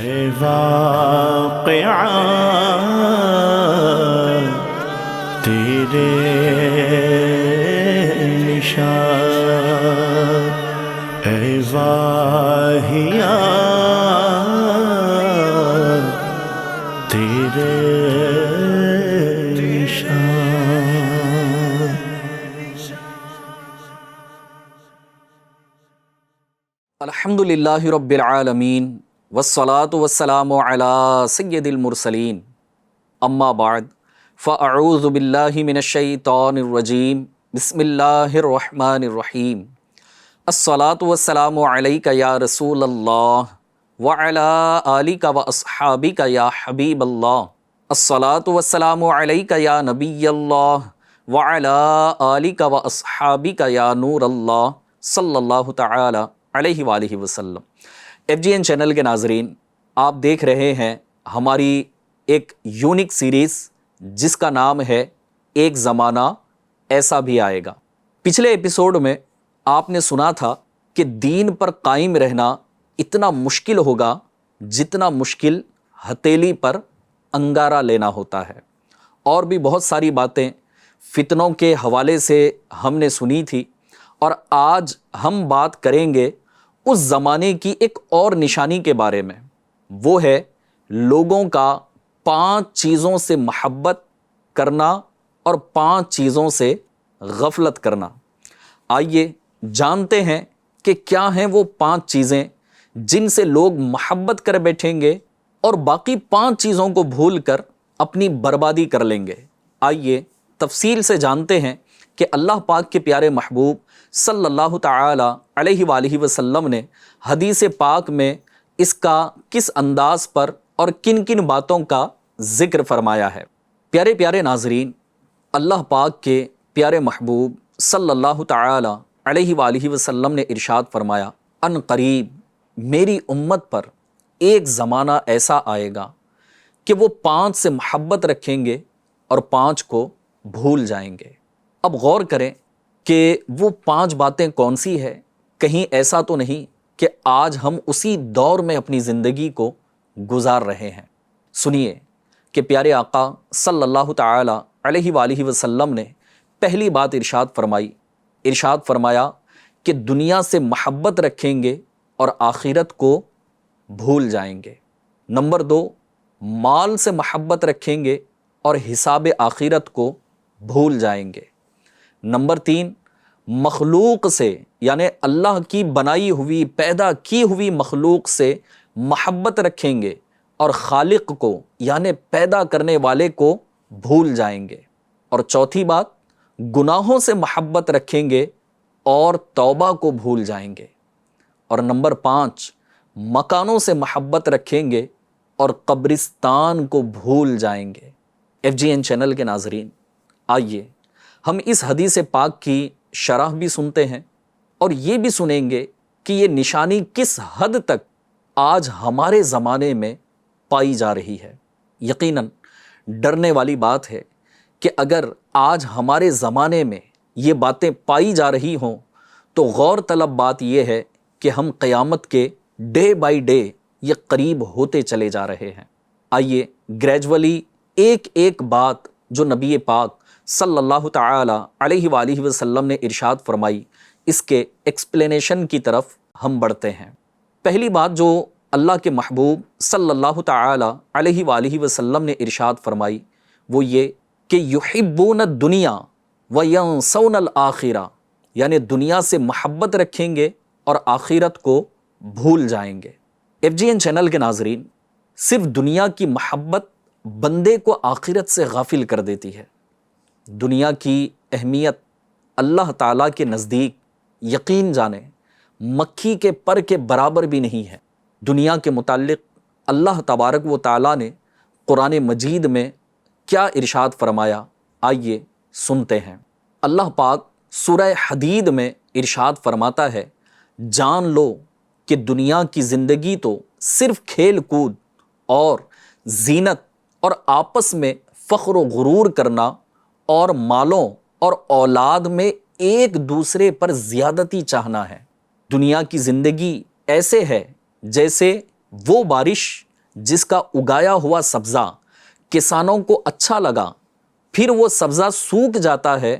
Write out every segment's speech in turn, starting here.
اے واقعہ تیرے نشان، اے واہیا تیرے نشان۔ الحمدللہ رب العالمین والصلاة والسلام علی سید المرسلین، اما بعد فاعوذ باللہ من الشیطان الرجیم، بسم اللہ الرحمن الرحیم۔ الصلاة والسلام علیک یا رسول اللہ وعلی آلک واصحابک یا حبیب اللہ۔ الصلاة والسلام علیک یا نبی اللہ وعلی آلک واصحابک یا نور اللہ صلی اللہ تعالی علیہ وآلہ وسلم۔ FGN چینل کے ناظرین، آپ دیکھ رہے ہیں ہماری ایک یونیک سیریز جس کا نام ہے ایک زمانہ ایسا بھی آئے گا۔ پچھلے ایپیسوڈ میں آپ نے سنا تھا کہ دین پر قائم رہنا اتنا مشکل ہوگا جتنا مشکل ہتھیلی پر انگارہ لینا ہوتا ہے، اور بھی بہت ساری باتیں فتنوں کے حوالے سے ہم نے سنی تھی، اور آج ہم بات کریں گے اس زمانے کی ایک اور نشانی کے بارے میں۔ وہ ہے لوگوں کا 5 چیزوں سے محبت کرنا اور 5 چیزوں سے غفلت کرنا۔ آئیے جانتے ہیں کہ کیا ہیں وہ 5 چیزیں جن سے لوگ محبت کر بیٹھیں گے اور باقی 5 چیزوں کو بھول کر اپنی بربادی کر لیں گے۔ آئیے تفصیل سے جانتے ہیں کہ اللہ پاک کے پیارے محبوب صلی اللہ تعالی علیہ وآلہ وسلم نے حدیث پاک میں اس کا کس انداز پر اور کن کن باتوں کا ذکر فرمایا ہے۔ پیارے پیارے ناظرین، اللہ پاک کے پیارے محبوب صلی اللہ تعالی علیہ وآلہ وسلم نے ارشاد فرمایا، ان قریب میری امت پر ایک زمانہ ایسا آئے گا کہ وہ 5 سے محبت رکھیں گے اور 5 کو بھول جائیں گے۔ اب غور کریں کہ وہ 5 باتیں کون سی ہے؟ کہیں ایسا تو نہیں کہ آج ہم اسی دور میں اپنی زندگی کو گزار رہے ہیں؟ سنیے کہ پیارے آقا صلی اللہ تعالی علیہ وآلہ وسلم نے پہلی بات ارشاد فرمایا کہ دنیا سے محبت رکھیں گے اور آخرت کو بھول جائیں گے۔ نمبر 2، مال سے محبت رکھیں گے اور حساب آخرت کو بھول جائیں گے۔ نمبر 3، مخلوق سے یعنی اللہ کی بنائی ہوئی پیدا کی ہوئی مخلوق سے محبت رکھیں گے اور خالق کو یعنی پیدا کرنے والے کو بھول جائیں گے۔ اور چوتھی بات، گناہوں سے محبت رکھیں گے اور توبہ کو بھول جائیں گے۔ اور نمبر 5، مکانوں سے محبت رکھیں گے اور قبرستان کو بھول جائیں گے۔ FGN چینل کے ناظرین، آئیے ہم اس حدیث پاک کی شرح بھی سنتے ہیں اور یہ بھی سنیں گے کہ یہ نشانی کس حد تک آج ہمارے زمانے میں پائی جا رہی ہے۔ یقیناً ڈرنے والی بات ہے کہ اگر آج ہمارے زمانے میں یہ باتیں پائی جا رہی ہوں تو غور طلب بات یہ ہے کہ ہم قیامت کے ڈے بائی ڈے یہ قریب ہوتے چلے جا رہے ہیں۔ آئیے گریجولی ایک ایک بات جو نبی پاک صلی اللہ تعالی علیہ وآلہ وسلم نے ارشاد فرمائی اس کے ایکسپلینیشن کی طرف ہم بڑھتے ہیں۔ پہلی بات جو اللہ کے محبوب صلی اللہ تعالی علیہ وآلہ وسلم نے ارشاد فرمائی وہ یہ کہ یحبون الدنیا وینسون الآخرہ، یعنی دنیا سے محبت رکھیں گے اور آخرت کو بھول جائیں گے۔ FGN چینل کے ناظرین، صرف دنیا کی محبت بندے کو آخرت سے غافل کر دیتی ہے۔ دنیا کی اہمیت اللہ تعالیٰ کے نزدیک یقین جانیں مکھی کے پر کے برابر بھی نہیں ہے۔ دنیا کے متعلق اللہ تبارک و تعالیٰ نے قرآن مجید میں کیا ارشاد فرمایا، آئیے سنتے ہیں۔ اللہ پاک سورہ حدید میں ارشاد فرماتا ہے، جان لو کہ دنیا کی زندگی تو صرف کھیل کود اور زینت اور آپس میں فخر و غرور کرنا اور مالوں اور اولاد میں ایک دوسرے پر زیادتی چاہنا ہے۔ دنیا کی زندگی ایسے ہے جیسے وہ بارش جس کا اگایا ہوا سبزہ کسانوں کو اچھا لگا، پھر وہ سبزہ سوکھ جاتا ہے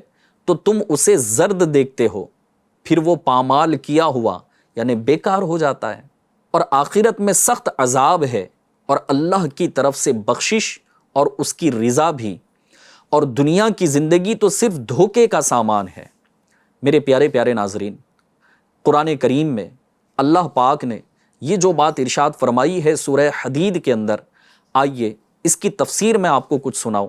تو تم اسے زرد دیکھتے ہو، پھر وہ پامال کیا ہوا یعنی بیکار ہو جاتا ہے، اور آخرت میں سخت عذاب ہے اور اللہ کی طرف سے بخشش اور اس کی رضا بھی، اور دنیا کی زندگی تو صرف دھوکے کا سامان ہے۔ میرے پیارے پیارے ناظرین، قرآن کریم میں اللہ پاک نے یہ جو بات ارشاد فرمائی ہے سورہ حدید کے اندر، آئیے اس کی تفسیر میں آپ کو کچھ سناؤں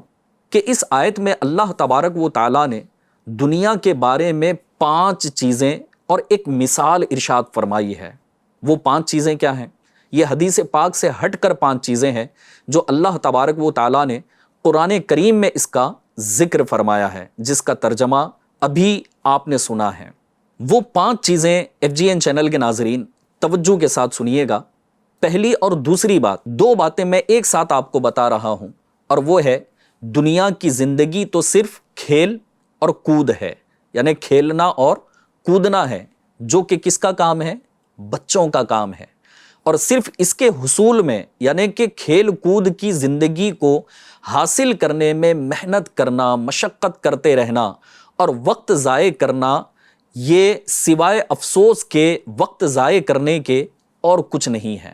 کہ اس آیت میں اللہ تبارک و تعالیٰ نے دنیا کے بارے میں 5 چیزیں اور ایک مثال ارشاد فرمائی ہے۔ وہ 5 چیزیں کیا ہیں؟ یہ حدیث پاک سے ہٹ کر 5 چیزیں ہیں جو اللہ تبارک و تعالیٰ نے قرآن کریم میں اس کا ذکر فرمایا ہے، جس کا ترجمہ ابھی آپ نے سنا ہے۔ وہ 5 چیزیں FGN چینل کے ناظرین توجہ کے ساتھ سنیے گا۔ پہلی اور دوسری بات، 2 باتیں میں ایک ساتھ آپ کو بتا رہا ہوں، اور وہ ہے دنیا کی زندگی تو صرف کھیل اور کود ہے، یعنی کھیلنا اور کودنا ہے، جو کہ کس کا کام ہے؟ بچوں کا کام ہے، اور صرف اس کے حصول میں یعنی کہ کھیل کود کی زندگی کو حاصل کرنے میں محنت کرنا، مشقت کرتے رہنا اور وقت ضائع کرنا، یہ سوائے افسوس کے وقت ضائع کرنے کے اور کچھ نہیں ہے۔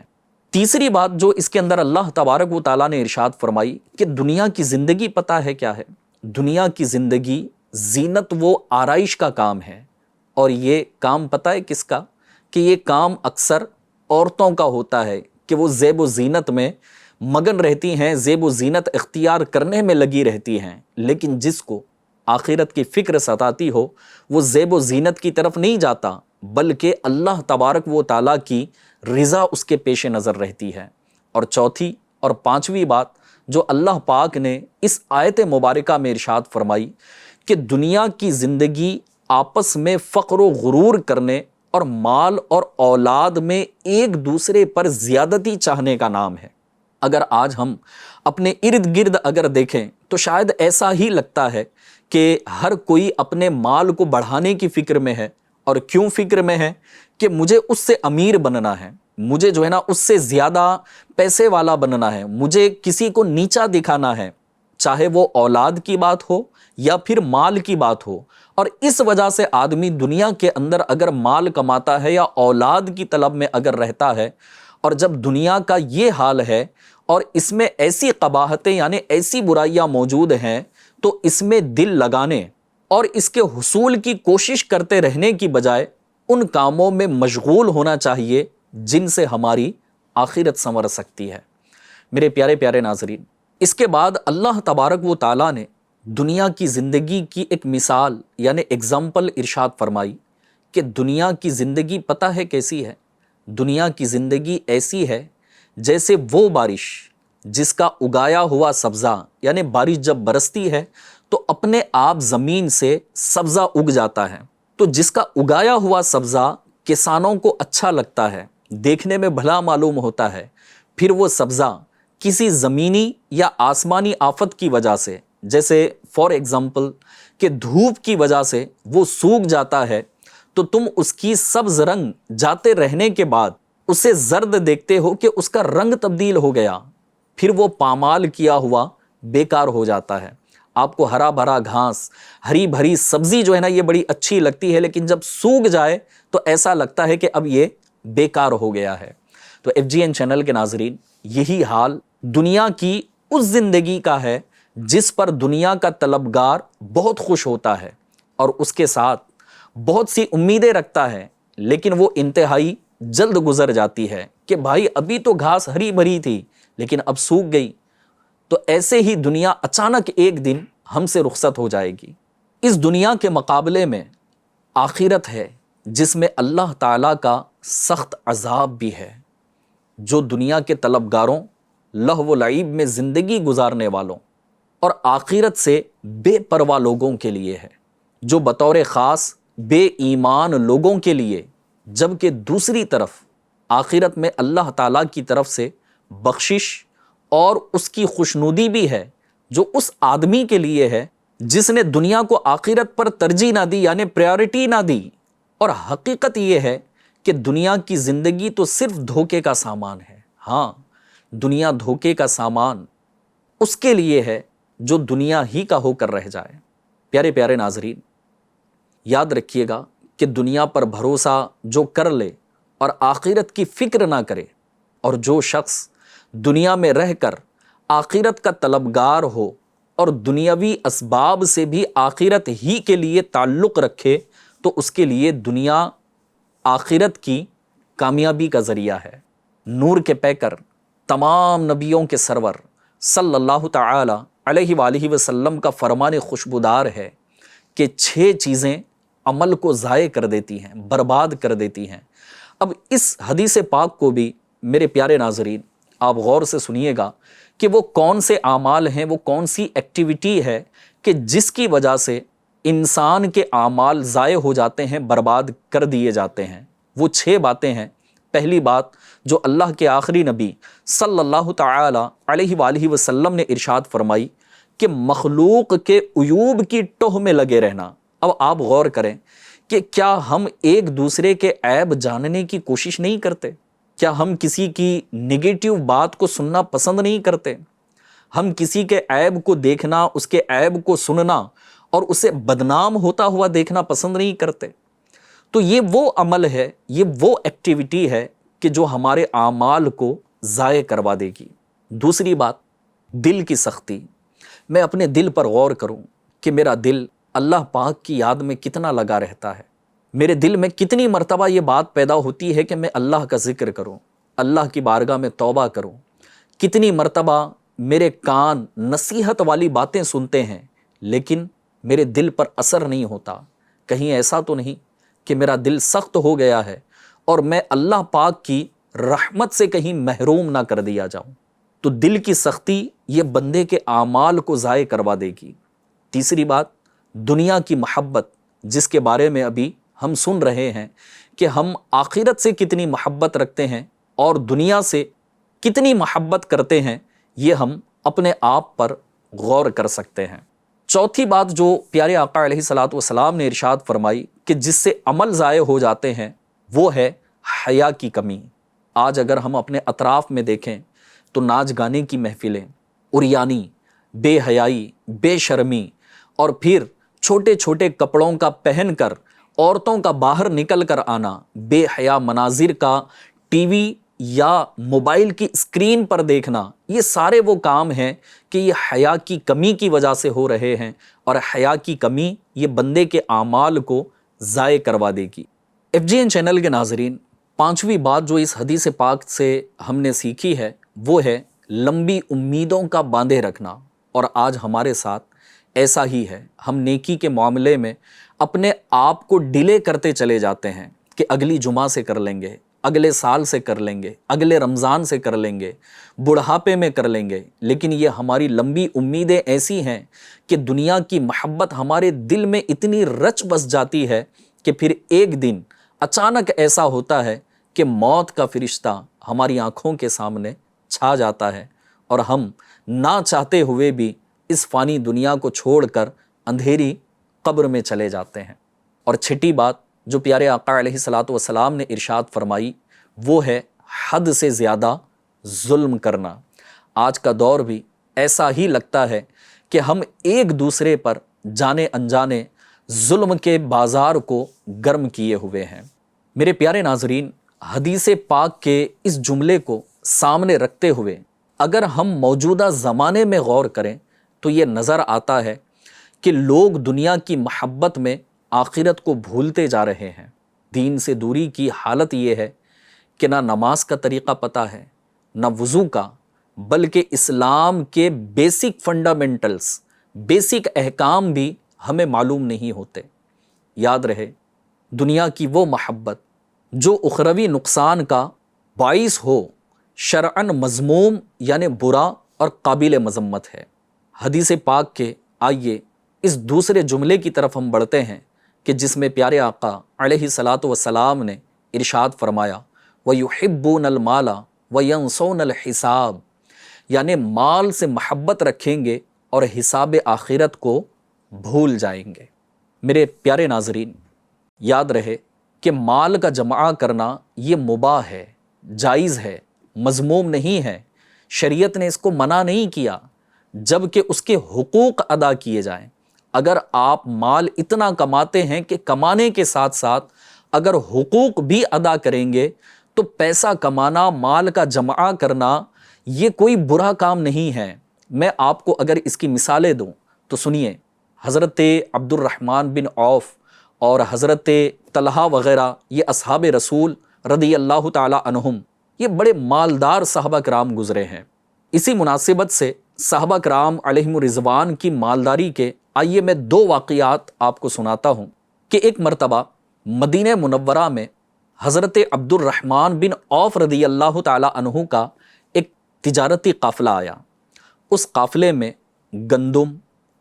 تیسری بات جو اس کے اندر اللہ تبارک و تعالیٰ نے ارشاد فرمائی کہ دنیا کی زندگی پتہ ہے کیا ہے؟ دنیا کی زندگی زینت و آرائش کا کام ہے، اور یہ کام پتہ ہے کس کا؟ کہ یہ کام اکثر عورتوں کا ہوتا ہے کہ وہ زیب و زینت میں مگن رہتی ہیں، زیب و زینت اختیار کرنے میں لگی رہتی ہیں، لیکن جس کو آخرت کی فکر ستاتی ہو وہ زیب و زینت کی طرف نہیں جاتا، بلکہ اللہ تبارک و تعالیٰ کی رضا اس کے پیش نظر رہتی ہے۔ اور چوتھی اور 5ویں بات جو اللہ پاک نے اس آیت مبارکہ میں ارشاد فرمائی کہ دنیا کی زندگی آپس میں فقر و غرور کرنے اور مال اور اولاد میں ایک دوسرے پر زیادتی چاہنے کا نام ہے۔ اگر آج ہم اپنے ارد گرد اگر دیکھیں تو شاید ایسا ہی لگتا ہے کہ ہر کوئی اپنے مال کو بڑھانے کی فکر میں ہے، اور کیوں فکر میں ہے؟ کہ مجھے اس سے امیر بننا ہے، مجھے جو ہے نا اس سے زیادہ پیسے والا بننا ہے، مجھے کسی کو نیچا دکھانا ہے، چاہے وہ اولاد کی بات ہو یا پھر مال کی بات ہو۔ اور اس وجہ سے آدمی دنیا کے اندر اگر مال کماتا ہے یا اولاد کی طلب میں اگر رہتا ہے، اور جب دنیا کا یہ حال ہے اور اس میں ایسی قباحتیں یعنی ایسی برائیاں موجود ہیں، تو اس میں دل لگانے اور اس کے حصول کی کوشش کرتے رہنے کی بجائے ان کاموں میں مشغول ہونا چاہیے جن سے ہماری آخرت سنور سکتی ہے۔ میرے پیارے پیارے ناظرین، اس کے بعد اللہ تبارک و تعالیٰ نے دنیا کی زندگی کی ایک مثال یعنی اگزامپل ارشاد فرمائی کہ دنیا کی زندگی پتہ ہے کیسی ہے؟ دنیا کی زندگی ایسی ہے جیسے وہ بارش جس کا اگایا ہوا سبزہ، یعنی بارش جب برستی ہے تو اپنے آپ زمین سے سبزہ اگ جاتا ہے، تو جس کا اگایا ہوا سبزہ کسانوں کو اچھا لگتا ہے، دیکھنے میں بھلا معلوم ہوتا ہے، پھر وہ سبزہ کسی زمینی یا آسمانی آفت کی وجہ سے، جیسے فار ایگزامپل کہ دھوپ کی وجہ سے وہ سوکھ جاتا ہے، تو تم اس کی سبز رنگ جاتے رہنے کے بعد اسے زرد دیکھتے ہو کہ اس کا رنگ تبدیل ہو گیا، پھر وہ پامال کیا ہوا بیکار ہو جاتا ہے۔ آپ کو ہرا بھرا گھاس، ہری بھری سبزی جو ہے نا یہ بڑی اچھی لگتی ہے، لیکن جب سوکھ جائے تو ایسا لگتا ہے کہ اب یہ بیکار ہو گیا ہے۔ تو FGN چینل کے ناظرین، یہی حال دنیا کی اس زندگی کا ہے جس پر دنیا کا طلبگار بہت خوش ہوتا ہے اور اس کے ساتھ بہت سی امیدیں رکھتا ہے، لیکن وہ انتہائی جلد گزر جاتی ہے کہ بھائی ابھی تو گھاس ہری بھری تھی لیکن اب سوکھ گئی۔ تو ایسے ہی دنیا اچانک ایک دن ہم سے رخصت ہو جائے گی۔ اس دنیا کے مقابلے میں آخرت ہے جس میں اللہ تعالیٰ کا سخت عذاب بھی ہے، جو دنیا کے طلبگاروں، لہو و لعب میں زندگی گزارنے والوں اور آخرت سے بے پرواہ لوگوں کے لیے ہے، جو بطور خاص بے ایمان لوگوں کے لیے، جبکہ دوسری طرف آخرت میں اللہ تعالیٰ کی طرف سے بخشش اور اس کی خوشنودی بھی ہے، جو اس آدمی کے لیے ہے جس نے دنیا کو آخرت پر ترجیح نہ دی، یعنی پریورٹی نہ دی۔ اور حقیقت یہ ہے کہ دنیا کی زندگی تو صرف دھوکے کا سامان ہے۔ ہاں، دنیا دھوکے کا سامان اس کے لیے ہے جو دنیا ہی کا ہو کر رہ جائے۔ پیارے پیارے ناظرین، یاد رکھیے گا کہ دنیا پر بھروسہ جو کر لے اور آخرت کی فکر نہ کرے، اور جو شخص دنیا میں رہ کر آخرت کا طلبگار ہو اور دنیاوی اسباب سے بھی آخرت ہی کے لیے تعلق رکھے، تو اس کے لیے دنیا آخرت کی کامیابی کا ذریعہ ہے۔ نور کے پیکر، تمام نبیوں کے سرور صلی اللہ تعالی علیہ وآلہ وسلم کا فرمان خوشبودار ہے کہ 6 چیزیں عمل کو ضائع کر دیتی ہیں، برباد کر دیتی ہیں۔ اب اس حدیث پاک کو بھی میرے پیارے ناظرین آپ غور سے سنیے گا کہ وہ کون سے اعمال ہیں، وہ کون سی ایکٹیویٹی ہے کہ جس کی وجہ سے انسان کے اعمال ضائع ہو جاتے ہیں، برباد کر دیے جاتے ہیں۔ وہ 6 باتیں ہیں۔ پہلی بات جو اللہ کے آخری نبی صلی اللہ تعالی علیہ وآلہ وسلم نے ارشاد فرمائی کہ مخلوق کے عیوب کی ٹوہ میں لگے رہنا۔ اب آپ غور کریں کہ کیا ہم ایک دوسرے کے عیب جاننے کی کوشش نہیں کرتے؟ کیا ہم کسی کی نگیٹیو بات کو سننا پسند نہیں کرتے؟ ہم کسی کے عیب کو دیکھنا، اس کے عیب کو سننا اور اسے بدنام ہوتا ہوا دیکھنا پسند نہیں کرتے؟ تو یہ وہ عمل ہے، یہ وہ ایکٹیویٹی ہے کہ جو ہمارے اعمال کو ضائع کروا دے گی۔ دوسری بات، دل کی سختی۔ میں اپنے دل پر غور کروں کہ میرا دل اللہ پاک کی یاد میں کتنا لگا رہتا ہے۔ میرے دل میں کتنی مرتبہ یہ بات پیدا ہوتی ہے کہ میں اللہ کا ذکر کروں، اللہ کی بارگاہ میں توبہ کروں۔ کتنی مرتبہ میرے کان نصیحت والی باتیں سنتے ہیں لیکن میرے دل پر اثر نہیں ہوتا۔ کہیں ایسا تو نہیں کہ میرا دل سخت ہو گیا ہے اور میں اللہ پاک کی رحمت سے کہیں محروم نہ کر دیا جاؤں؟ تو دل کی سختی یہ بندے کے اعمال کو ضائع کروا دے گی۔ تیسری بات، دنیا کی محبت، جس کے بارے میں ابھی ہم سن رہے ہیں کہ ہم آخرت سے کتنی محبت رکھتے ہیں اور دنیا سے کتنی محبت کرتے ہیں، یہ ہم اپنے آپ پر غور کر سکتے ہیں۔ چوتھی بات جو پیارے آقا علیہ الصلوۃ والسلام نے ارشاد فرمائی کہ جس سے عمل ضائع ہو جاتے ہیں، وہ ہے حیا کی کمی۔ آج اگر ہم اپنے اطراف میں دیکھیں تو ناچ گانے کی محفلیں، عریانی، بے حیائی، بے شرمی، اور پھر چھوٹے چھوٹے کپڑوں کا پہن کر عورتوں کا باہر نکل کر آنا، بے حیا مناظر کا ٹی وی یا موبائل کی اسکرین پر دیکھنا، یہ سارے وہ کام ہیں کہ یہ حیا کی کمی کی وجہ سے ہو رہے ہیں، اور حیا کی کمی یہ بندے کے اعمال کو ضائع کروا دے گی۔ FGN چینل کے ناظرین، 5ویں بات جو اس حدیث پاک سے ہم نے سیکھی ہے وہ ہے لمبی امیدوں کا باندھے رکھنا۔ اور آج ہمارے ساتھ ایسا ہی ہے، ہم نیکی کے معاملے میں اپنے آپ کو ڈیلے کرتے چلے جاتے ہیں کہ اگلی جمعہ سے کر لیں گے، اگلے سال سے کر لیں گے، اگلے رمضان سے کر لیں گے، بڑھاپے میں کر لیں گے۔ لیکن یہ ہماری لمبی امیدیں ایسی ہیں کہ دنیا کی محبت ہمارے دل میں اتنی رچ بس جاتی ہے کہ پھر ایک دن اچانک ایسا ہوتا ہے کہ موت کا فرشتہ ہماری آنکھوں کے سامنے چھا جاتا ہے اور ہم نہ چاہتے ہوئے بھی اس فانی دنیا کو چھوڑ کر اندھیری قبر میں چلے جاتے ہیں۔ اور چھٹی بات جو پیارے آقا علیہ الصلوۃ والسلام نے ارشاد فرمائی وہ ہے حد سے زیادہ ظلم کرنا۔ آج کا دور بھی ایسا ہی لگتا ہے کہ ہم ایک دوسرے پر جانے انجانے ظلم کے بازار کو گرم کیے ہوئے ہیں۔ میرے پیارے ناظرین، حدیث پاک کے اس جملے کو سامنے رکھتے ہوئے اگر ہم موجودہ زمانے میں غور کریں تو یہ نظر آتا ہے کہ لوگ دنیا کی محبت میں آخرت کو بھولتے جا رہے ہیں۔ دین سے دوری کی حالت یہ ہے کہ نہ نماز کا طریقہ پتہ ہے، نہ وضو کا، بلکہ اسلام کے بیسک فنڈامنٹلز، بیسک احکام بھی ہمیں معلوم نہیں ہوتے۔ یاد رہے، دنیا کی وہ محبت جو اخروی نقصان کا باعث ہو شرعاً مذموم یعنی برا اور قابل مذمت ہے۔ حدیث پاک کے آئیے اس دوسرے جملے کی طرف ہم بڑھتے ہیں کہ جس میں پیارے آقا علیہ الصلوۃ والسلام نے ارشاد فرمایا وَيُحِبُّونَ الْمَالَ وَيَنْسَوْنَ الْحِسَابَ، یعنی مال سے محبت رکھیں گے اور حساب آخرت کو بھول جائیں گے۔ میرے پیارے ناظرین، یاد رہے کہ مال کا جمع کرنا یہ مباح ہے، جائز ہے، مذموم نہیں ہے۔ شریعت نے اس کو منع نہیں کیا جبکہ اس کے حقوق ادا کیے جائیں۔ اگر آپ مال اتنا کماتے ہیں کہ کمانے کے ساتھ ساتھ اگر حقوق بھی ادا کریں گے تو پیسہ کمانا، مال کا جمع کرنا یہ کوئی برا کام نہیں ہے۔ میں آپ کو اگر اس کی مثالیں دوں تو سنیے، حضرت عبد الرحمن بن عوف اور حضرت طلحہ وغیرہ یہ اصحاب رسول رضی اللہ تعالی عنہم یہ بڑے مالدار صحابہ کرام گزرے ہیں۔ اسی مناسبت سے صحابہ کرام علیہم رضوان کی مالداری کے آئیے میں 2 واقعات آپ کو سناتا ہوں کہ ایک مرتبہ مدینہ منورہ میں حضرت عبد الرحمن بن عوف رضی اللہ تعالی عنہ کا ایک تجارتی قافلہ آیا۔ اس قافلے میں گندم،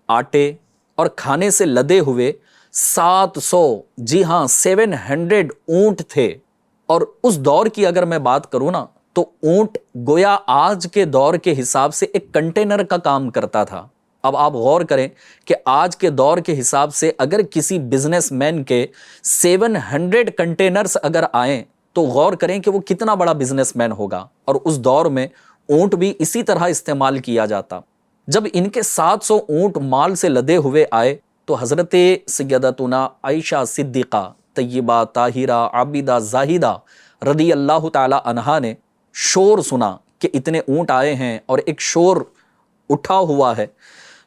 آٹے اور کھانے سے لدے ہوئے 700 جی ہاں 700 اونٹ تھے۔ اور اس دور کی اگر میں بات کروں نا تو اونٹ گویا آج کے دور کے حساب سے ایک کنٹینر کا کام کرتا تھا۔ اب آپ غور کریں کہ آج کے دور کے حساب سے اگر کسی بزنس مین کے 700 کنٹینرز اگر آئیں تو غور کریں کہ وہ کتنا بڑا بزنس مین ہوگا۔ اور اس دور میں اونٹ بھی اسی طرح استعمال کیا جاتا۔ جب ان کے 700 اونٹ مال سے لدے ہوئے آئے تو حضرت سیدتنا عائشہ صدیقہ طیبہ طاہرہ عابدہ زاہدہ رضی اللہ تعالی عنہا نے شور سنا کہ اتنے اونٹ آئے ہیں اور ایک شور اٹھا ہوا ہے،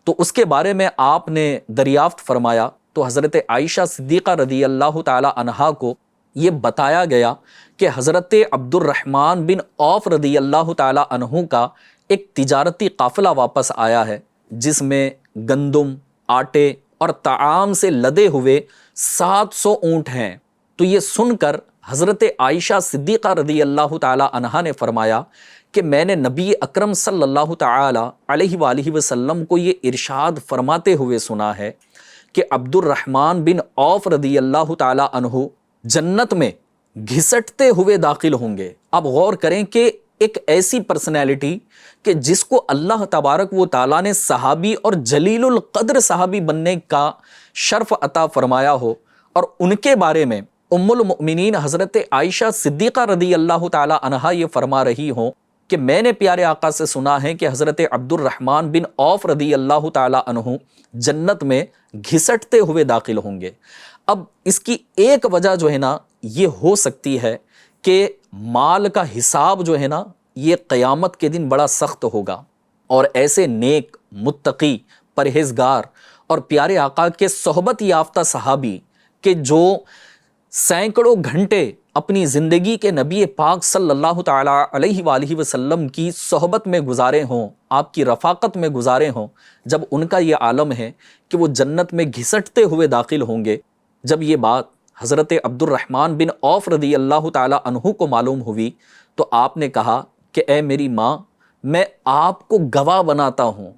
تو اس کے بارے میں آپ نے دریافت فرمایا تو حضرت عائشہ صدیقہ رضی اللہ تعالی عنہا کو یہ بتایا گیا کہ حضرت عبد الرحمن بن عوف رضی اللہ تعالی عنہ کا ایک تجارتی قافلہ واپس آیا ہے جس میں گندم، آٹے اور طعام سے لدے ہوئے 700 اونٹ ہیں۔ تو یہ سن کر حضرت عائشہ صدیقہ رضی اللہ تعالی عنہا نے فرمایا کہ میں نے نبی اکرم صلی اللہ تعالی علیہ وآلہ وسلم کو یہ ارشاد فرماتے ہوئے سنا ہے کہ عبد الرحمن بن عوف رضی اللہ تعالی عنہ جنت میں گھسٹتے ہوئے داخل ہوں گے۔ اب غور کریں کہ ایک ایسی پرسنالٹی کہ جس کو اللہ تبارک و تعالیٰ نے صحابی اور جلیل القدر صحابی بننے کا شرف عطا فرمایا ہو، اور ان کے بارے میں ام المؤمنین حضرت عائشہ صدیقہ رضی اللہ تعالی عنہا یہ فرما رہی ہوں کہ میں نے پیارے آقا سے سنا ہے کہ حضرت عبد الرحمن بن عوف رضی اللہ تعالی عنہ جنت میں گھسٹتے ہوئے داخل ہوں گے۔ اب اس کی ایک وجہ جو ہے نا یہ ہو سکتی ہے کہ مال کا حساب جو ہے نا یہ قیامت کے دن بڑا سخت ہوگا، اور ایسے نیک، متقی، پرہیزگار اور پیارے آقا کے صحبت یافتہ صحابی کہ جو سینکڑوں گھنٹے اپنی زندگی کے نبی پاک صلی اللہ تعالی علیہ وآلہ وسلم کی صحبت میں گزارے ہوں، آپ کی رفاقت میں گزارے ہوں، جب ان کا یہ عالم ہے کہ وہ جنت میں گھسٹتے ہوئے داخل ہوں گے، جب یہ بات حضرت عبد الرحمن بن عوف رضی اللہ تعالی عنہ کو معلوم ہوئی تو آپ نے کہا کہ اے میری ماں، میں آپ کو گواہ بناتا ہوں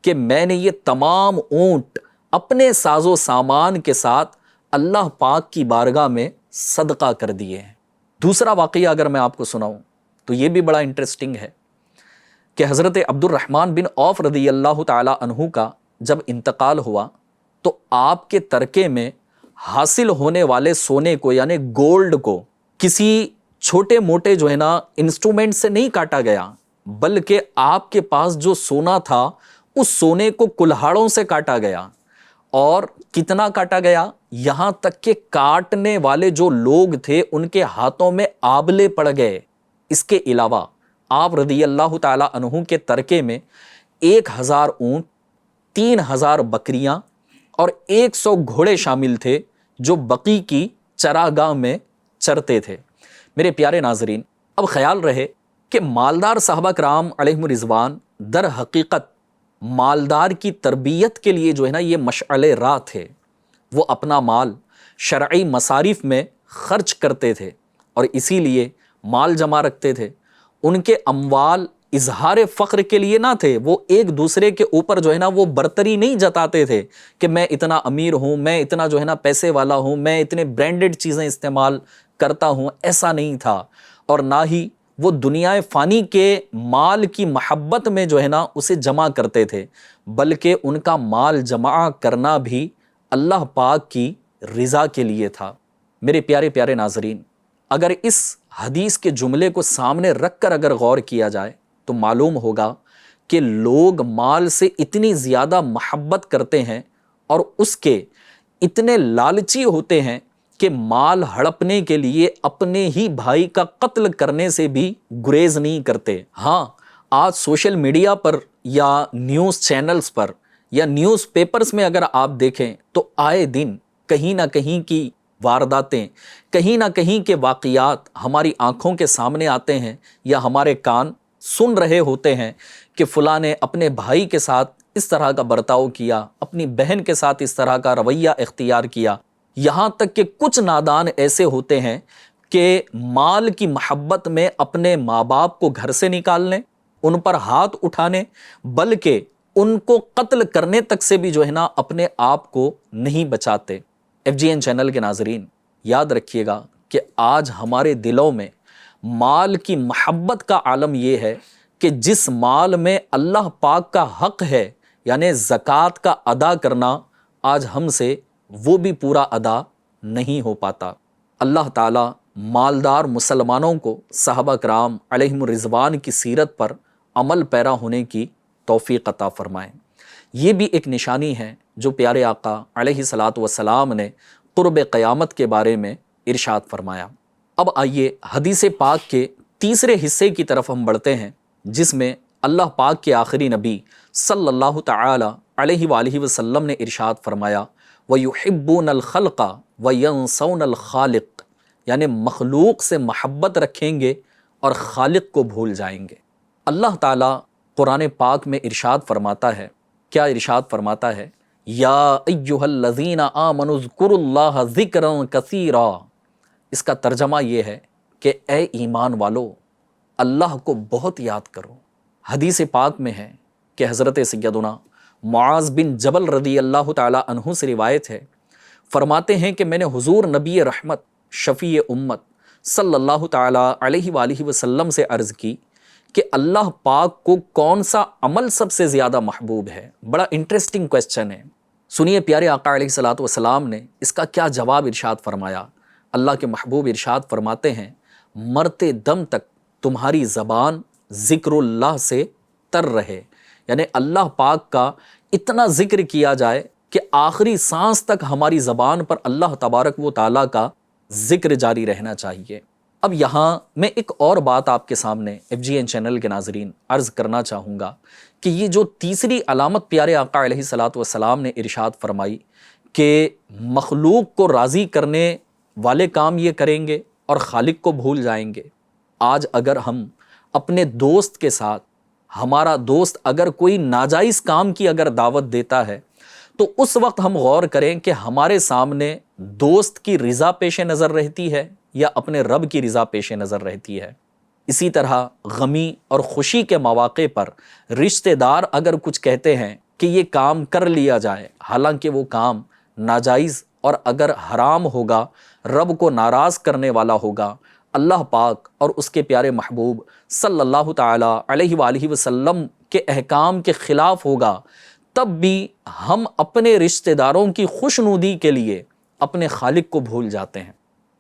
کہ میں نے یہ تمام اونٹ اپنے ساز و سامان کے ساتھ اللہ پاک کی بارگاہ میں صدقہ کر دیے ہیں۔ دوسرا واقعہ اگر میں آپ کو سناؤں تو یہ بھی بڑا انٹرسٹنگ ہے کہ حضرت عبد الرحمن بن عوف رضی اللہ تعالی عنہ کا جب انتقال ہوا تو آپ کے ترکے میں حاصل ہونے والے سونے کو یعنی گولڈ کو کسی چھوٹے موٹے جو ہے نا انسٹرومنٹ سے نہیں کاٹا گیا، بلکہ آپ کے پاس جو سونا تھا اس سونے کو کلہاڑوں سے کاٹا گیا۔ اور کتنا کاٹا گیا؟ یہاں تک کہ کاٹنے والے جو لوگ تھے ان کے ہاتھوں میں آبلے پڑ گئے۔ اس کے علاوہ آپ رضی اللہ تعالی عنہ کے ترکے میں 1000 اونٹ، 3000 بکریاں اور 100 گھوڑے شامل تھے جو بقی کی چراگاہ میں چرتے تھے۔ میرے پیارے ناظرین، اب خیال رہے کہ مالدار صحابہ کرام علیہم رضوان در حقیقت مالدار کی تربیت کے لیے جو ہے نا یہ مشعل راہ تھے۔ وہ اپنا مال شرعی مصارف میں خرچ کرتے تھے اور اسی لیے مال جمع رکھتے تھے۔ ان کے اموال اظہار فخر کے لیے نہ تھے، وہ ایک دوسرے کے اوپر جو ہے نا وہ برتری نہیں جتاتے تھے کہ میں اتنا امیر ہوں، میں اتنا جو ہے نا پیسے والا ہوں، میں اتنے برانڈڈ چیزیں استعمال کرتا ہوں، ایسا نہیں تھا۔ اور نہ ہی وہ دنیا فانی کے مال کی محبت میں جو ہے نا اسے جمع کرتے تھے، بلکہ ان کا مال جمع کرنا بھی اللہ پاک کی رضا کے لیے تھا۔ میرے پیارے پیارے ناظرین، اگر اس حدیث کے جملے کو سامنے رکھ کر اگر غور کیا جائے تو معلوم ہوگا کہ لوگ مال سے اتنی زیادہ محبت کرتے ہیں اور اس کے اتنے لالچی ہوتے ہیں کہ مال ہڑپنے کے لیے اپنے ہی بھائی کا قتل کرنے سے بھی گریز نہیں کرتے۔ ہاں، آج سوشل میڈیا پر یا نیوز چینلز پر یا نیوز پیپرز میں اگر آپ دیکھیں تو آئے دن کہیں نہ کہیں کی وارداتیں، کہیں نہ کہیں کے واقعات ہماری آنکھوں کے سامنے آتے ہیں یا ہمارے کان سن رہے ہوتے ہیں کہ فلاں نے اپنے بھائی کے ساتھ اس طرح کا برتاؤ کیا، اپنی بہن کے ساتھ اس طرح کا رویہ اختیار کیا۔ یہاں تک کہ کچھ نادان ایسے ہوتے ہیں کہ مال کی محبت میں اپنے ماں باپ کو گھر سے نکالنے، ان پر ہاتھ اٹھانے، بلکہ ان کو قتل کرنے تک سے بھی جو ہے نا اپنے آپ کو نہیں بچاتے۔ FGN چینل کے ناظرین، یاد رکھیے گا کہ آج ہمارے دلوں میں مال کی محبت کا عالم یہ ہے کہ جس مال میں اللہ پاک کا حق ہے، یعنی زکوٰۃ کا ادا کرنا، آج ہم سے وہ بھی پورا ادا نہیں ہو پاتا۔ اللہ تعالیٰ مالدار مسلمانوں کو صحابہ کرام علیہم الرضوان کی سیرت پر عمل پیرا ہونے کی توفیق عطا فرمائیں۔ یہ بھی ایک نشانی ہے جو پیارے آقا علیہ الصلاۃ والسلام نے قرب قیامت کے بارے میں ارشاد فرمایا۔ اب آئیے حدیث پاک کے تیسرے حصے کی طرف ہم بڑھتے ہیں، جس میں اللہ پاک کے آخری نبی صلی اللہ تعالی علیہ وآلہ وسلم نے ارشاد فرمایا، وَيُحِبُّونَ الْخَلْقَ وَيَنْسَوْنَ الْخَالِقَ، یعنی مخلوق سے محبت رکھیں گے اور خالق کو بھول جائیں گے۔ اللہ تعالیٰ قرآن پاک میں ارشاد فرماتا ہے، کیا ارشاد فرماتا ہے؟ یا ایھا الذین آمنوا اذکروا اللہ ذکرا کثیرا۔ اس کا ترجمہ یہ ہے کہ اے ایمان والو، اللہ کو بہت یاد کرو۔ حدیث پاک میں ہے کہ حضرت سیدنا معاذ بن جبل رضی اللہ تعالی عنہ سے روایت ہے، فرماتے ہیں کہ میں نے حضور نبی رحمت شفیع امت صلی اللہ تعالی علیہ وآلہ وسلم سے عرض کی کہ اللہ پاک کو کون سا عمل سب سے زیادہ محبوب ہے؟ بڑا انٹرسٹنگ کویسچن ہے۔ سنیے پیارے آقا علیہ الصلاۃ والسلام نے اس کا کیا جواب ارشاد فرمایا۔ اللہ کے محبوب ارشاد فرماتے ہیں، مرتے دم تک تمہاری زبان ذکر اللہ سے تر رہے، یعنی اللہ پاک کا اتنا ذکر کیا جائے کہ آخری سانس تک ہماری زبان پر اللہ تبارک و تعالیٰ کا ذکر جاری رہنا چاہیے۔ اب یہاں میں ایک اور بات آپ کے سامنے FGN چینل کے ناظرین عرض کرنا چاہوں گا کہ یہ جو تیسری علامت پیارے آقا علیہ الصلاۃ والسلام نے ارشاد فرمائی کہ مخلوق کو راضی کرنے والے کام یہ کریں گے اور خالق کو بھول جائیں گے۔ آج اگر ہم اپنے دوست کے ساتھ، ہمارا دوست اگر کوئی ناجائز کام کی اگر دعوت دیتا ہے تو اس وقت ہم غور کریں کہ ہمارے سامنے دوست کی رضا پیش نظر رہتی ہے یا اپنے رب کی رضا پیش نظر رہتی ہے۔ اسی طرح غمی اور خوشی کے مواقع پر رشتہ دار اگر کچھ کہتے ہیں کہ یہ کام کر لیا جائے، حالانکہ وہ کام ناجائز اور اگر حرام ہوگا، رب کو ناراض کرنے والا ہوگا، اللہ پاک اور اس کے پیارے محبوب صلی اللہ تعالی علیہ وآلہ وسلم کے احکام کے خلاف ہوگا، تب بھی ہم اپنے رشتہ داروں کی خوشنودی کے لیے اپنے خالق کو بھول جاتے ہیں،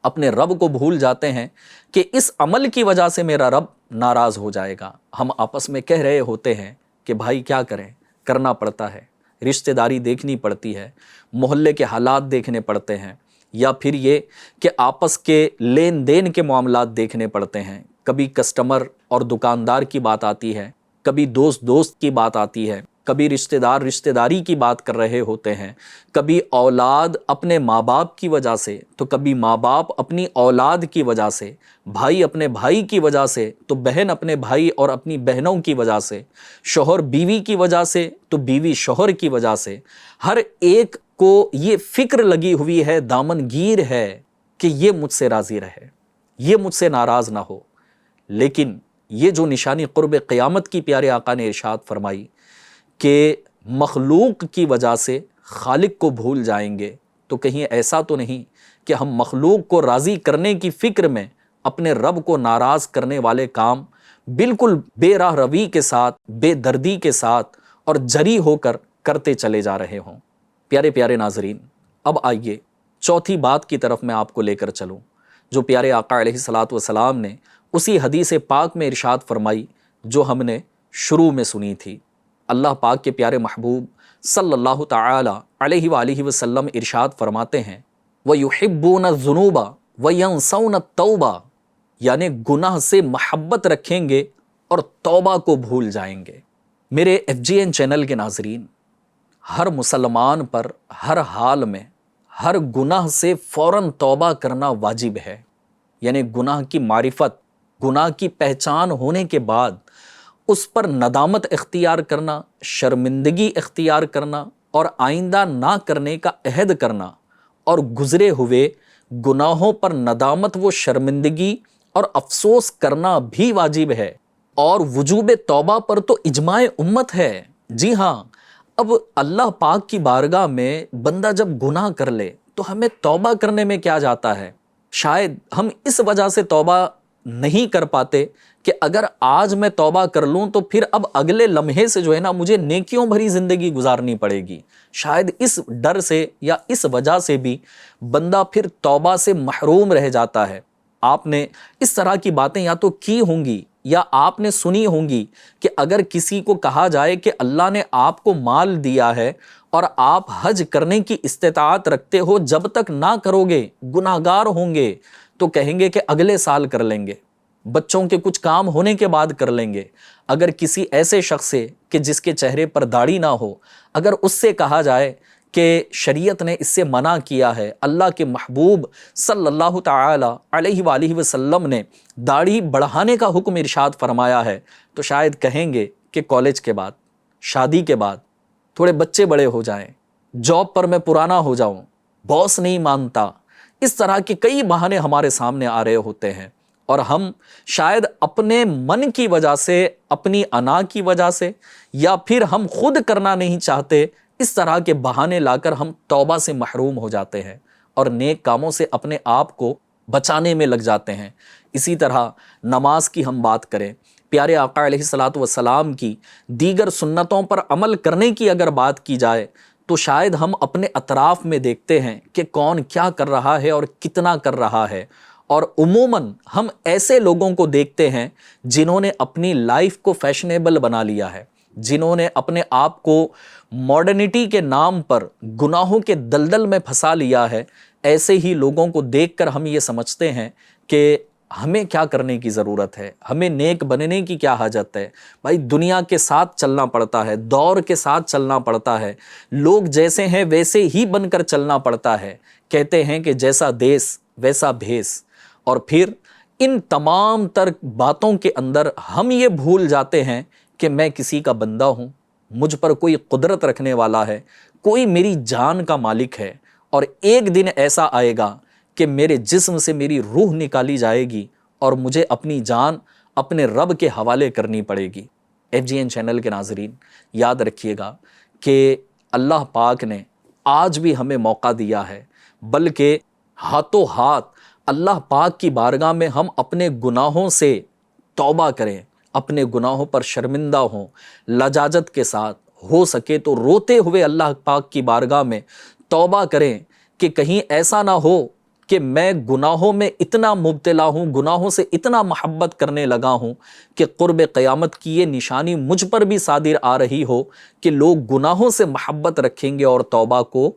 اپنے رب کو بھول جاتے ہیں کہ اس عمل کی وجہ سے میرا رب ناراض ہو جائے گا۔ ہم آپس میں کہہ رہے ہوتے ہیں کہ بھائی کیا کریں، کرنا پڑتا ہے، رشتہ داری دیکھنی پڑتی ہے، محلے کے حالات دیکھنے پڑتے ہیں، یا پھر یہ کہ آپس کے لین دین کے معاملات دیکھنے پڑتے ہیں۔ کبھی کسٹمر اور دکاندار کی بات آتی ہے، کبھی دوست کی بات آتی ہے، کبھی رشتہ داری کی بات کر رہے ہوتے ہیں، کبھی اولاد اپنے ماں باپ کی وجہ سے، تو کبھی ماں باپ اپنی اولاد کی وجہ سے، بھائی اپنے بھائی کی وجہ سے، تو بہن اپنے بھائی اور اپنی بہنوں کی وجہ سے، شوہر بیوی کی وجہ سے، تو بیوی شوہر کی وجہ سے، ہر ایک کو یہ فکر لگی ہوئی ہے، دامن گیر ہے کہ یہ مجھ سے راضی رہے، یہ مجھ سے ناراض نہ ہو۔ لیکن یہ جو نشانی قرب قیامت کی پیارے آقا نے ارشاد فرمائی کہ مخلوق کی وجہ سے خالق کو بھول جائیں گے، تو کہیں ایسا تو نہیں کہ ہم مخلوق کو راضی کرنے کی فکر میں اپنے رب کو ناراض کرنے والے کام بالکل بے راہ روی کے ساتھ، بے دردی کے ساتھ اور جری ہو کر کرتے چلے جا رہے ہوں۔ پیارے پیارے ناظرین، اب آئیے چوتھی بات کی طرف میں آپ کو لے کر چلوں، جو پیارے آقا علیہ الصلاۃ والسلام نے اسی حدیث پاک میں ارشاد فرمائی جو ہم نے شروع میں سنی تھی۔ اللہ پاک کے پیارے محبوب صلی اللہ تعالی علیہ وآلہ وسلم ارشاد فرماتے ہیں وَيُحِبُّونَ الذُّنُوبَ وَيَنْسَوْنَ التَّوْبَةَ، یعنی گناہ سے محبت رکھیں گے اور توبہ کو بھول جائیں گے۔ میرے FGN چینل کے ناظرین، ہر مسلمان پر ہر حال میں ہر گناہ سے فوراً توبہ کرنا واجب ہے، یعنی گناہ کی معرفت، گناہ کی پہچان ہونے کے بعد اس پر ندامت اختیار کرنا، شرمندگی اختیار کرنا اور آئندہ نہ کرنے کا عہد کرنا، اور گزرے ہوئے گناہوں پر ندامت و شرمندگی اور افسوس کرنا بھی واجب ہے۔ اور وجوب توبہ پر تو اجماع امت ہے۔ جی ہاں، اب اللہ پاک کی بارگاہ میں بندہ جب گناہ کر لے تو ہمیں توبہ کرنے میں کیا جاتا ہے؟ شاید ہم اس وجہ سے توبہ نہیں کر پاتے کہ اگر آج میں توبہ کر لوں تو پھر اب اگلے لمحے سے جو ہے نا مجھے نیکیوں بھری زندگی گزارنی پڑے گی۔ شاید اس ڈر سے یا اس وجہ سے بھی بندہ پھر توبہ سے محروم رہ جاتا ہے۔ آپ نے اس طرح کی باتیں یا تو کی ہوں گی یا آپ نے سنی ہوں گی کہ اگر کسی کو کہا جائے کہ اللہ نے آپ کو مال دیا ہے اور آپ حج کرنے کی استطاعت رکھتے ہو، جب تک نہ کرو گے گناہگار ہوں گے، تو کہیں گے کہ اگلے سال کر لیں گے، بچوں کے کچھ کام ہونے کے بعد کر لیں گے۔ اگر کسی ایسے شخص سے کہ جس کے چہرے پر داڑھی نہ ہو، اگر اس سے کہا جائے کہ شریعت نے اس سے منع کیا ہے، اللہ کے محبوب صلی اللہ تعالی علیہ وآلہ وسلم نے داڑھی بڑھانے کا حکم ارشاد فرمایا ہے، تو شاید کہیں گے کہ کالج کے بعد، شادی کے بعد، تھوڑے بچے بڑے ہو جائیں، جاب پر میں پرانا ہو جاؤں، باس نہیں مانتا، اس طرح کے کئی بہانے ہمارے سامنے آ رہے ہوتے ہیں، اور ہم شاید اپنے من کی وجہ سے، اپنی انا کی وجہ سے، یا پھر ہم خود کرنا نہیں چاہتے، اس طرح کے بہانے لا کر ہم توبہ سے محروم ہو جاتے ہیں اور نیک کاموں سے اپنے آپ کو بچانے میں لگ جاتے ہیں۔ اسی طرح نماز کی ہم بات کریں، پیارے آقا علیہ الصلاۃ والسلام کی دیگر سنتوں پر عمل کرنے کی اگر بات کی جائے تو شاید ہم اپنے اطراف میں دیکھتے ہیں کہ کون کیا کر رہا ہے اور کتنا کر رہا ہے، اور عموماً ہم ایسے لوگوں کو دیکھتے ہیں جنہوں نے اپنی لائف کو فیشنیبل بنا لیا ہے، جنہوں نے اپنے آپ کو ماڈرنٹی کے نام پر گناہوں کے دلدل میں پھنسا لیا ہے۔ ایسے ہی لوگوں کو دیکھ کر ہم یہ سمجھتے ہیں کہ ہمیں کیا کرنے کی ضرورت ہے، ہمیں نیک بننے کی کیا حاجت ہے۔ بھائی دنیا کے ساتھ چلنا پڑتا ہے، دور کے ساتھ چلنا پڑتا ہے، لوگ جیسے ہیں ویسے ہی بن کر چلنا پڑتا ہے۔ کہتے ہیں کہ جیسا دیس ویسا بھیس، اور پھر ان تمام تر باتوں کے اندر ہم یہ بھول جاتے ہیں کہ میں کسی کا بندہ ہوں، مجھ پر کوئی قدرت رکھنے والا ہے، کوئی میری جان کا مالک ہے، اور ایک دن ایسا آئے گا کہ میرے جسم سے میری روح نکالی جائے گی اور مجھے اپنی جان اپنے رب کے حوالے کرنی پڑے گی۔ FGN چینل کے ناظرین، یاد رکھیے گا کہ اللہ پاک نے آج بھی ہمیں موقع دیا ہے، بلکہ ہاتھوں ہاتھ اللہ پاک کی بارگاہ میں ہم اپنے گناہوں سے توبہ کریں، اپنے گناہوں پر شرمندہ ہوں، لجاجت کے ساتھ، ہو سکے تو روتے ہوئے اللہ پاک کی بارگاہ میں توبہ کریں کہ کہیں ایسا نہ ہو کہ میں گناہوں میں اتنا مبتلا ہوں، گناہوں سے اتنا محبت کرنے لگا ہوں کہ قرب قیامت کی یہ نشانی مجھ پر بھی صادر آ رہی ہو کہ لوگ گناہوں سے محبت رکھیں گے اور توبہ کو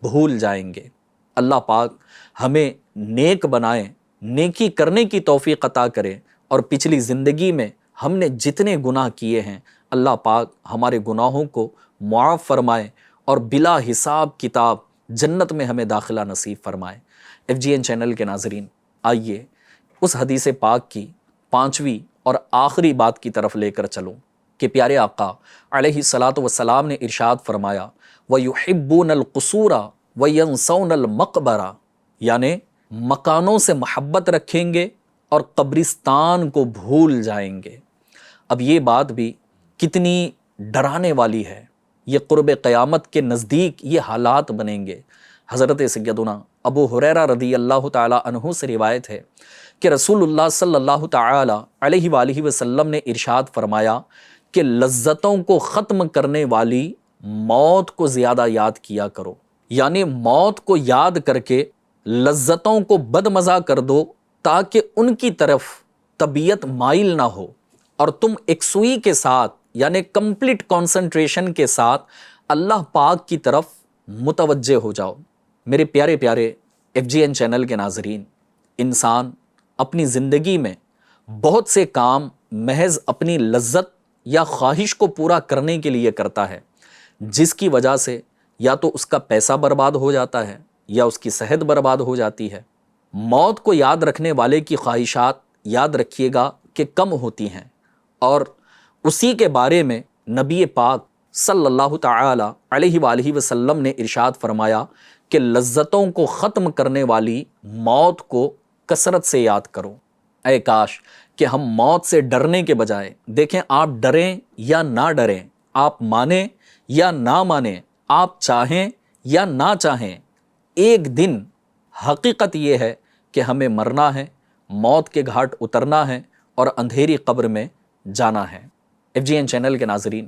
بھول جائیں گے۔ اللہ پاک ہمیں نیک بنائیں، نیکی کرنے کی توفیق عطا کرے، اور پچھلی زندگی میں ہم نے جتنے گناہ کیے ہیں اللہ پاک ہمارے گناہوں کو معاف فرمائے اور بلا حساب کتاب جنت میں ہمیں داخلہ نصیب فرمائے۔ FGN چینل کے ناظرین، آئیے اس حدیث پاک کی 5ویں اور آخری بات کی طرف لے کر چلوں کہ پیارے آقا علیہ الصلاۃ والسلام نے ارشاد فرمایا وَيُحِبُّونَ الْقُصُورَ وَيَنْسَوْنَ الْمَقْبَرَ، یعنی مکانوں سے محبت رکھیں گے اور قبرستان کو بھول جائیں گے۔ اب یہ بات بھی کتنی ڈرانے والی ہے، یہ قرب قیامت کے نزدیک یہ حالات بنیں گے۔ حضرت سیدنا ابو ہریرہ رضی اللہ تعالی عنہ سے روایت ہے کہ رسول اللہ صلی اللہ تعالی علیہ وآلہ وسلم نے ارشاد فرمایا کہ لذتوں کو ختم کرنے والی موت کو زیادہ یاد کیا کرو، یعنی موت کو یاد کر کے لذتوں کو بدمزہ کر دو تاکہ ان کی طرف طبیعت مائل نہ ہو، اور تم یکسوئی کے ساتھ یعنی کمپلیٹ کنسنٹریشن کے ساتھ اللہ پاک کی طرف متوجہ ہو جاؤ۔ میرے پیارے پیارے FGN چینل کے ناظرین، انسان اپنی زندگی میں بہت سے کام محض اپنی لذت یا خواہش کو پورا کرنے کے لیے کرتا ہے، جس کی وجہ سے یا تو اس کا پیسہ برباد ہو جاتا ہے یا اس کی صحت برباد ہو جاتی ہے۔ موت کو یاد رکھنے والے کی خواہشات یاد رکھیے گا کہ کم ہوتی ہیں، اور اسی کے بارے میں نبی پاک صلی اللہ تعالی علیہ وآلہ وسلم نے ارشاد فرمایا کہ لذتوں کو ختم کرنے والی موت کو کثرت سے یاد کرو۔ اے کاش کہ ہم موت سے ڈرنے کے بجائے، دیکھیں آپ ڈریں یا نہ ڈریں، آپ مانیں یا نہ مانیں، آپ چاہیں یا نہ چاہیں، ایک دن حقیقت یہ ہے کہ ہمیں مرنا ہے، موت کے گھاٹ اترنا ہے اور اندھیری قبر میں جانا ہے۔ FGN چینل کے ناظرین،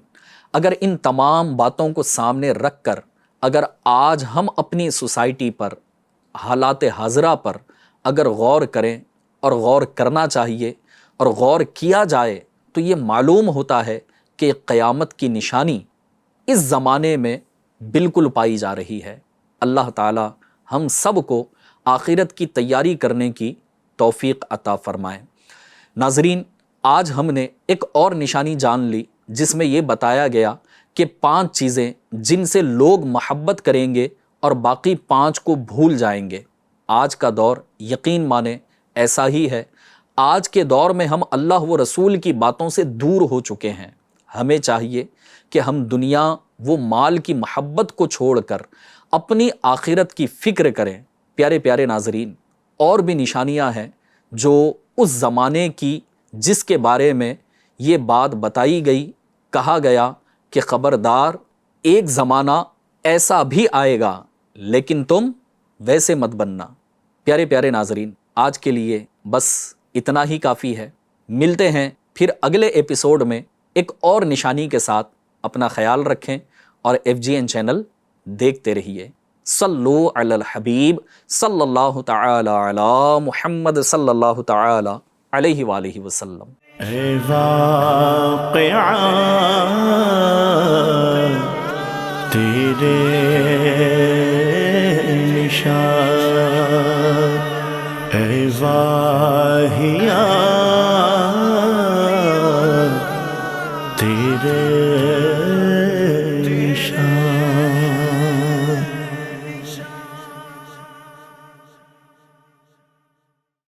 اگر ان تمام باتوں کو سامنے رکھ کر اگر آج ہم اپنی سوسائٹی پر، حالات حاضرہ پر اگر غور کریں، اور غور کرنا چاہیے اور غور کیا جائے، تو یہ معلوم ہوتا ہے کہ قیامت کی نشانی اس زمانے میں بالکل پائی جا رہی ہے۔ اللہ تعالی ہم سب کو آخرت کی تیاری کرنے کی توفیق عطا فرمائے۔ ناظرین، آج ہم نے ایک اور نشانی جان لی جس میں یہ بتایا گیا کہ 5 چیزیں جن سے لوگ محبت کریں گے اور باقی 5 کو بھول جائیں گے۔ آج کا دور یقین مانے ایسا ہی ہے۔ آج کے دور میں ہم اللہ و رسول کی باتوں سے دور ہو چکے ہیں۔ ہمیں چاہیے کہ ہم دنیا وہ مال کی محبت کو چھوڑ کر اپنی آخرت کی فکر کریں۔ پیارے پیارے ناظرین، اور بھی نشانیاں ہیں جو اس زمانے کی جس کے بارے میں یہ بات بتائی گئی، کہا گیا کہ خبردار ایک زمانہ ایسا بھی آئے گا لیکن تم ویسے مت بننا۔ پیارے پیارے ناظرین، آج کے لیے بس اتنا ہی کافی ہے۔ ملتے ہیں پھر اگلے ایپیسوڈ میں ایک اور نشانی کے ساتھ۔ اپنا خیال رکھیں اور FGN چینل دیکھتے رہیے۔ صلو علی الحبیب صلی اللہ تعالی علی محمد صلی اللہ تعالی علیہ وآلہ وسلم۔ اے واقعہ تیرے نشان، اے واہیا